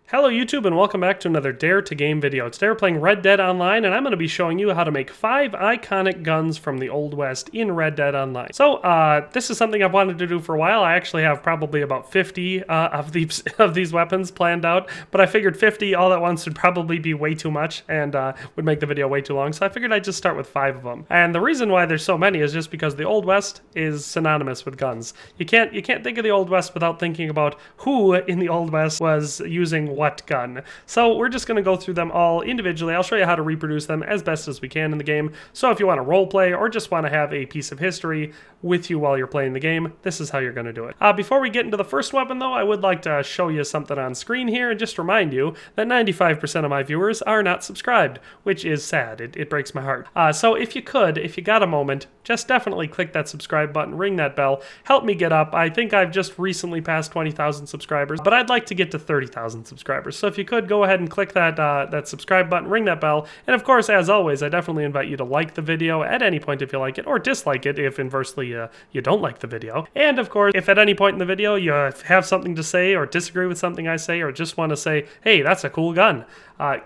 Hello YouTube and welcome back to another Dare to Game video. Today we're playing Red Dead Online and I'm going to be showing you how to make 5 iconic guns from the Old West in Red Dead Online. So this is something I've wanted to do for a while. I actually have probably about 50 of these weapons planned out, but I figured 50 all at once would probably be way too much and would make the video way too long, so I figured I'd just start with 5 of them. And the reason why there's so many is just because the Old West is synonymous with guns. You can't think of the Old West without thinking about who in the Old West was using what gun. So we're just going to go through them all individually. I'll show you how to reproduce them as best as we can in the game. So if you want to role play or just want to have a piece of history with you while you're playing the game, this is how you're going to do it. Before we get into the first weapon though, I would like to show you something on screen here and just remind you that 95% of my viewers are not subscribed, which is sad. It breaks my heart. So if you got a moment, just definitely click that subscribe button, ring that bell, help me get up. I think I've just recently passed 20,000 subscribers, but I'd like to get to 30,000 subscribers. So if you could, go ahead and click that subscribe button, ring that bell, and of course, as always, I definitely invite you to like the video at any point if you like it, or dislike it if inversely you don't like the video. And of course, if at any point in the video you have something to say or disagree with something I say, or just want to say, hey, that's a cool gun,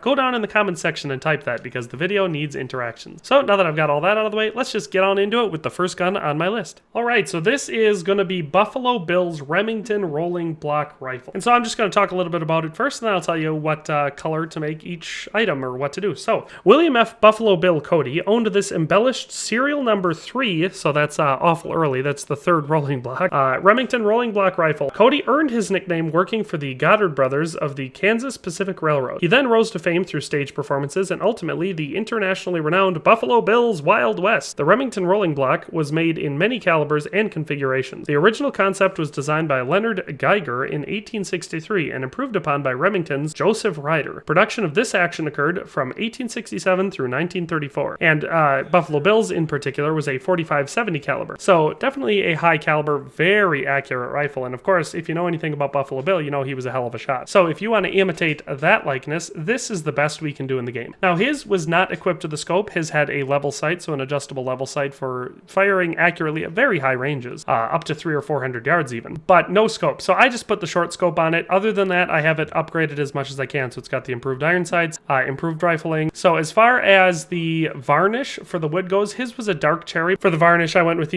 go down in the comments section and type that, because the video needs interaction. So now that I've got all that out of the way, let's just get on into it with the first gun on my list. Alright, so this is going to be Buffalo Bill's Remington Rolling Block Rifle. And so I'm just going to talk a little bit about it first, and then I'll tell you what color to make each item or what to do. So, William F. Buffalo Bill Cody owned this embellished serial number 3, so that's awful early, that's the third rolling block, Remington Rolling Block Rifle. Cody earned his nickname working for the Goddard brothers of the Kansas Pacific Railroad. He then rose to fame through stage performances and ultimately the internationally renowned Buffalo Bill's Wild West. The Remington Rolling Block was made in many calibers and configurations. The original concept was designed by Leonard Geiger in 1863 and improved upon by Remington's Joseph Ryder. Production of this action occurred from 1867 through 1934, and Buffalo Bill's in particular was a .45-70 caliber. So definitely a high caliber, very accurate rifle, and of course, if you know anything about Buffalo Bill, you know he was a hell of a shot. So if you want to imitate that likeness, this is the best we can do in the game. Now his was not equipped with a scope. His had a level sight, so an adjustable level sight for firing accurately at very high ranges, up to 300 or 400 yards even, but no scope. So I just put the short scope on it. Other than that, I have it upgraded as much as I can. So it's got the improved iron sights, improved rifling. So as far as the varnish for the wood goes, his was a dark cherry. For the varnish, I went with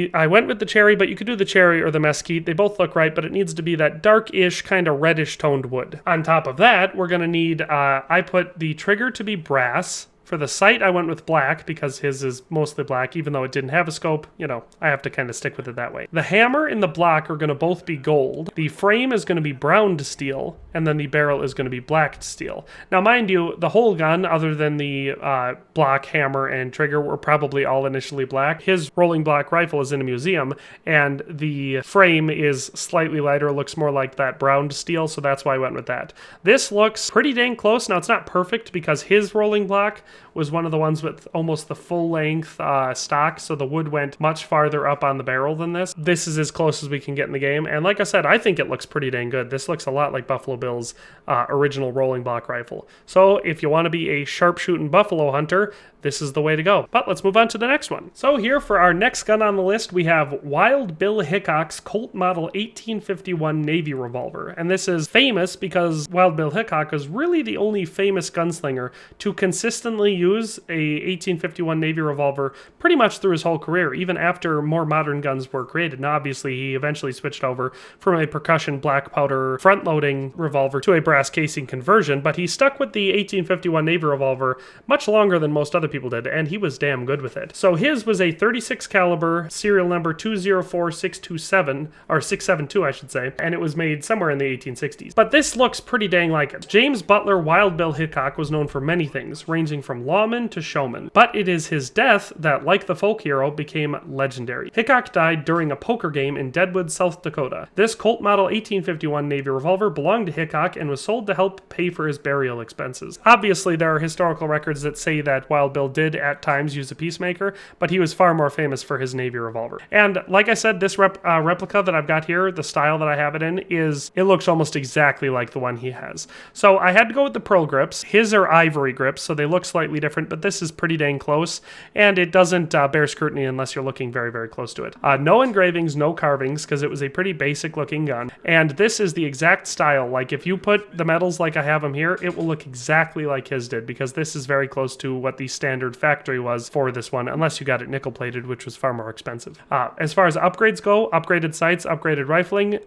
the cherry, but you could do the cherry or the mesquite. They both look right, but it needs to be that dark-ish, kind of reddish toned wood. On top of that, we're gonna need, I put the trigger to be brass. For the sight, I went with black because his is mostly black, even though it didn't have a scope. You know, I have to kind of stick with it that way. The hammer and the block are going to both be gold. The frame is going to be browned steel, and then the barrel is going to be blacked steel. Now, mind you, the whole gun, other than the block, hammer, and trigger, were probably all initially black. His rolling block rifle is in a museum, and the frame is slightly lighter, looks more like that browned steel, so that's why I went with that. This looks pretty dang close. Now, it's not perfect because his rolling block was one of the ones with almost the full length stock, so the wood went much farther up on the barrel than this. This is as close as we can get in the game, and like I said, I think it looks pretty dang good. This looks a lot like Buffalo Bill's original rolling block rifle. So if you want to be a sharpshooting buffalo hunter, this is the way to go. But let's move on to the next one. So here for our next gun on the list, we have Wild Bill Hickok's Colt Model 1851 Navy Revolver. And this is famous because Wild Bill Hickok is really the only famous gunslinger to consistently use a 1851 Navy Revolver pretty much through his whole career, even after more modern guns were created. Now obviously he eventually switched over from a percussion black powder front-loading revolver to a brass casing conversion, but he stuck with the 1851 Navy Revolver much longer than most other people did, and he was damn good with it. So his was a 36 caliber, serial number 204627, or 672 I should say, and it was made somewhere in the 1860s. But this looks pretty dang like it. James Butler Wild Bill Hickok was known for many things, ranging from lawman to showman, but it is his death that, like the folk hero, became legendary. Hickok died during a poker game in Deadwood, South Dakota. This Colt Model 1851 Navy Revolver belonged to Hickok and was sold to help pay for his burial expenses. Obviously, there are historical records that say that Wild Bill Schofield did at times use a Peacemaker, but he was far more famous for his Navy Revolver. And like I said, this replica that I've got here, the style that I have it in, it looks almost exactly like the one he has. So I had to go with the pearl grips. His are ivory grips, so they look slightly different, but this is pretty dang close, and it doesn't bear scrutiny unless you're looking very, very close to it. No engravings, no carvings, because it was a pretty basic looking gun. And this is the exact style. Like if you put the metals like I have them here, it will look exactly like his did, because this is very close to what the standard factory was for this one, unless you got it nickel plated, which was far more expensive. As far as upgrades go, upgraded sights, upgraded rifling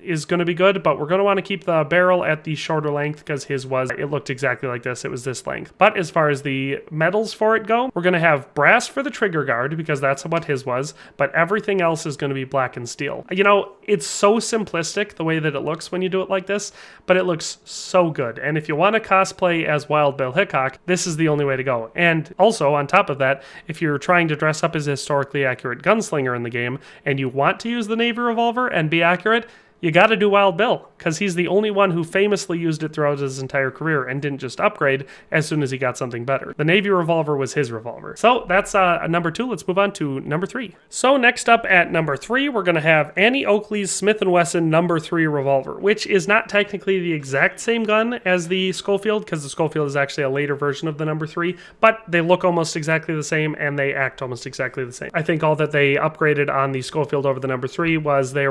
is going to be good, but we're going to want to keep the barrel at the shorter length because it looked exactly like this. It was this length. But as far as the metals for it go, we're going to have brass for the trigger guard because that's what his was, but everything else is going to be black and steel. You know, it's so simplistic the way that it looks when you do it like this, but it looks so good. And if you want to cosplay as Wild Bill Hickok, this is the only way to go. And also, on top of that, if you're trying to dress up as a historically accurate gunslinger in the game and you want to use the Navy Revolver and be accurate, you got to do Wild Bill, because he's the only one who famously used it throughout his entire career and didn't just upgrade as soon as he got something better. The Navy Revolver was his revolver. So that's number 2. Let's move on to number 3. So next up at number 3, we're going to have Annie Oakley's Smith & Wesson number 3 revolver, which is not technically the exact same gun as the Schofield, because the Schofield is actually a later version of the number 3, but they look almost exactly the same and they act almost exactly the same. I think all that they upgraded on the Schofield over the number 3 was it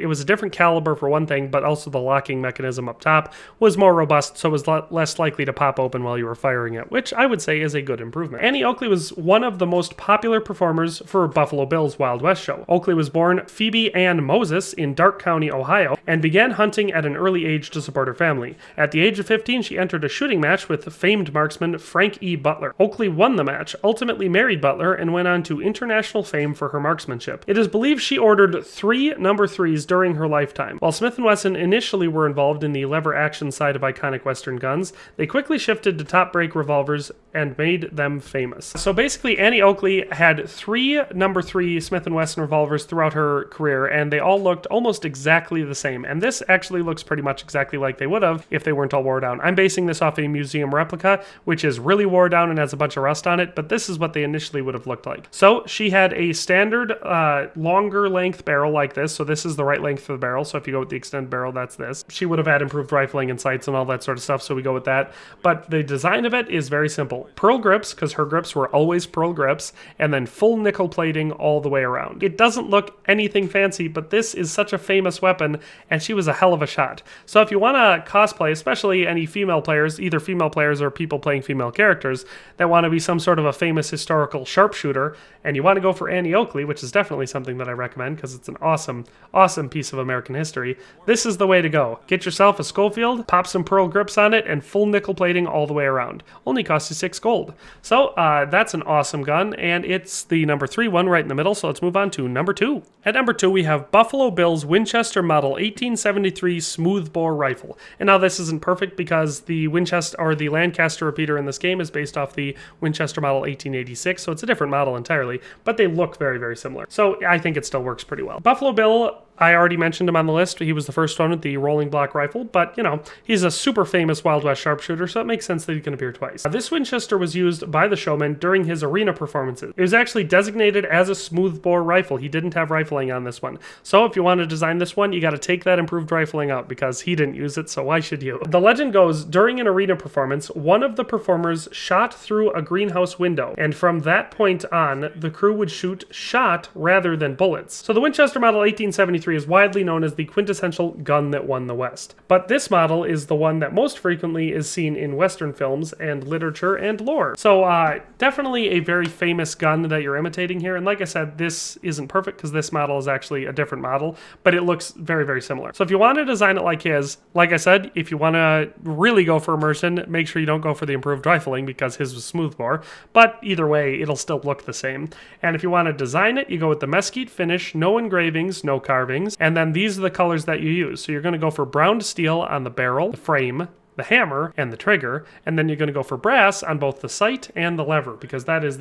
was a different caliber for one thing, but also the locking mechanism up top was more robust, so it was less likely to pop open while you were firing it, which I would say is a good improvement. Annie Oakley was one of the most popular performers for Buffalo Bill's Wild West show. Oakley was born Phoebe Ann Moses in Darke County, Ohio, and began hunting at an early age to support her family. At the age of 15, she entered a shooting match with famed marksman Frank E. Butler. Oakley won the match, ultimately married Butler, and went on to international fame for her marksmanship. It is believed she ordered 3 number 3s during her lifetime. While Smith & Wesson initially were involved in the lever action side of iconic Western guns, they quickly shifted to top break revolvers and made them famous. So basically, Annie Oakley had 3 number 3 Smith & Wesson revolvers throughout her career, and they all looked almost exactly the same. And this actually looks pretty much exactly like they would have if they weren't all wore down. I'm basing this off a museum replica, which is really wore down and has a bunch of rust on it, but this is what they initially would have looked like. So she had a standard longer length barrel like this, so this is the right length for the barrel. So if you go with the extended barrel, that's this. She would have had improved rifling and sights and all that sort of stuff, so we go with that. But the design of it is very simple. Pearl grips, because her grips were always pearl grips, and then full nickel plating all the way around. It doesn't look anything fancy, but this is such a famous weapon, and she was a hell of a shot. So if you want to cosplay, especially any female players, either female players or people playing female characters, that want to be some sort of a famous historical sharpshooter, and you want to go for Annie Oakley, which is definitely something that I recommend because it's an awesome, awesome piece of American history, this is the way to go. Get yourself a Schofield, pop some pearl grips on it, and full nickel plating all the way around. Only costs you 6 gold. So that's an awesome gun, and it's the number 3 one right in the middle, so let's move on to number 2. At number 2, we have Buffalo Bill's Winchester Model 1873 Smoothbore Rifle. And now this isn't perfect because the Winchester, or the Lancaster repeater in this game, is based off the Winchester Model 1886, so it's a different model entirely, but they look very, very similar. So I think it still works pretty well. Buffalo Bill, I already mentioned him on the list. He was the first one with the Rolling Block Rifle, but, you know, he's a super famous Wild West sharpshooter, so it makes sense that he can appear twice. This Winchester was used by the showman during his arena performances. It was actually designated as a smoothbore rifle. He didn't have rifling on this one. So if you want to design this one, you got to take that improved rifling out because he didn't use it, so why should you? The legend goes, during an arena performance, one of the performers shot through a greenhouse window, and from that point on, the crew would shoot shot rather than bullets. So the Winchester Model 1873 is widely known as the quintessential gun that won the West. But this model is the one that most frequently is seen in Western films and literature and lore. So definitely a very famous gun that you're imitating here. And like I said, this isn't perfect because this model is actually a different model, but it looks very, very similar. So if you want to design it like his, like I said, if you want to really go for immersion, make sure you don't go for the improved rifling because his was smoothbore. But either way, it'll still look the same. And if you want to design it, you go with the mesquite finish, no engravings, no carvings, and then these are the colors that you use. So you're going to go for brown steel on the barrel, the frame, the hammer and the trigger, and then you're going to go for brass on both the sight and the lever, because that is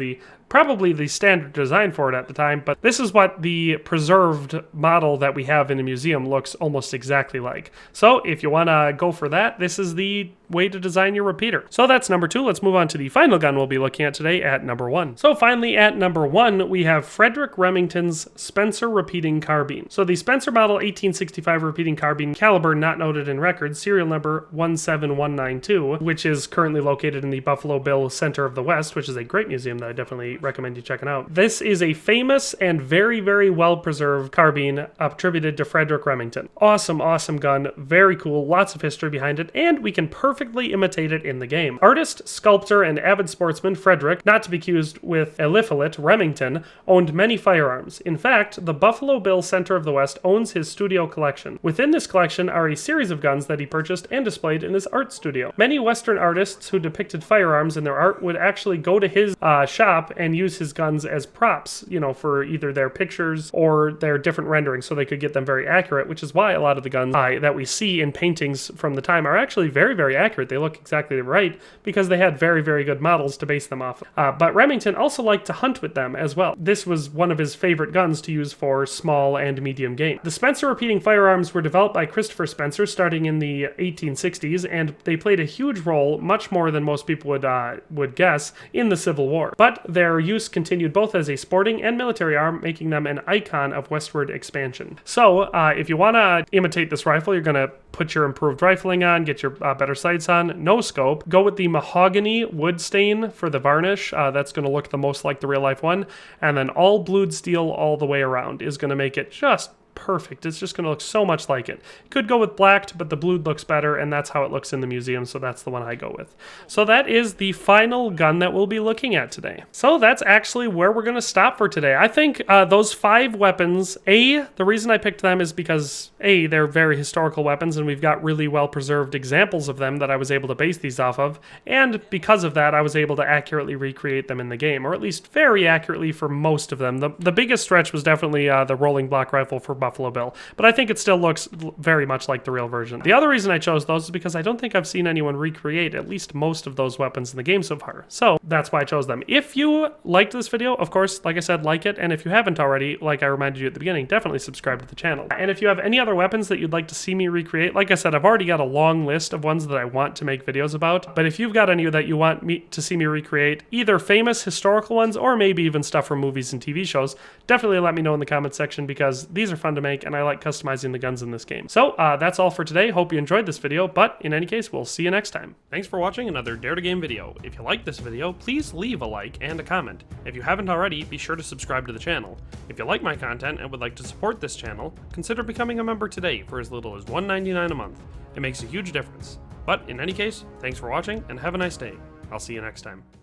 probably the standard design for it at the time. But this is what the preserved model that we have in the museum looks almost exactly like. So if you want to go for that, this is the way to design your repeater. So that's number 2. Let's move on to the final gun we'll be looking at today at number 1. So finally at number 1, we have Frederick Remington's Spencer repeating carbine. So the Spencer Model 1865 repeating carbine, caliber not noted in records, serial number 17192, which is currently located in the Buffalo Bill Center of the West, which is a great museum that I definitely recommend you checking out. This is a famous and very, very well preserved carbine attributed to Frederick Remington. Awesome, awesome gun, very cool, lots of history behind it, and we can perfectly imitate it in the game. Artist, sculptor, and avid sportsman Frederick, not to be confused with Eliphalet Remington, owned many firearms. In fact, the Buffalo Bill Center of the West owns his studio collection. Within this collection are a series of guns that he purchased and displayed in his art studio. Many Western artists who depicted firearms in their art would actually go to his shop and use his guns as props, you know, for either their pictures or their different renderings, so they could get them very accurate, which is why a lot of the guns that we see in paintings from the time are actually very, very accurate. They look exactly right because they had very, very good models to base them off of. But Remington also liked to hunt with them as well. This was one of his favorite guns to use for small and medium game. The Spencer repeating firearms were developed by Christopher Spencer starting in the 1860s, and they played a huge role, much more than most people would guess, in the Civil War. But their use continued both as a sporting and military arm, making them an icon of westward expansion. So if you want to imitate this rifle, you're going to put your improved rifling on, get your better sights on, no scope. Go with the mahogany wood stain for the varnish. That's going to look the most like the real life one. And then all blued steel all the way around is going to make it just perfect. It's just going to look so much like it. Could go with blacked, but the blued looks better, and that's how it looks in the museum, so that's the one I go with. So that is the final gun that we'll be looking at today. So that's actually where we're going to stop for today. I think those 5 weapons, the reason I picked them is because they're very historical weapons, and we've got really well-preserved examples of them that I was able to base these off of, and because of that, I was able to accurately recreate them in the game, or at least very accurately for most of them. The biggest stretch was definitely the Rolling Block Rifle for Buffalo Bill, but I think it still looks very much like the real version. The other reason I chose those is because I don't think I've seen anyone recreate at least most of those weapons in the game so far, so that's why I chose them. If you liked this video, of course, like I said, like it, and if you haven't already, like I reminded you at the beginning, definitely subscribe to the channel. And if you have any other weapons that you'd like to see me recreate, like I said, I've already got a long list of ones that I want to make videos about, but if you've got any that you want me to see me recreate, either famous historical ones or maybe even stuff from movies and TV shows, definitely let me know in the comments section because these are fun to make and I like customizing the guns in this game. So that's all for today. Hope you enjoyed this video, but in any case, we'll see you next time. Thanks for watching another Dare to Game video. If you liked this video, please leave a like and a comment. If you haven't already, be sure to subscribe to the channel. If you like my content and would like to support this channel, consider becoming a member today for as little as $1.99 a month. It makes a huge difference. But in any case, thanks for watching and have a nice day. I'll see you next time.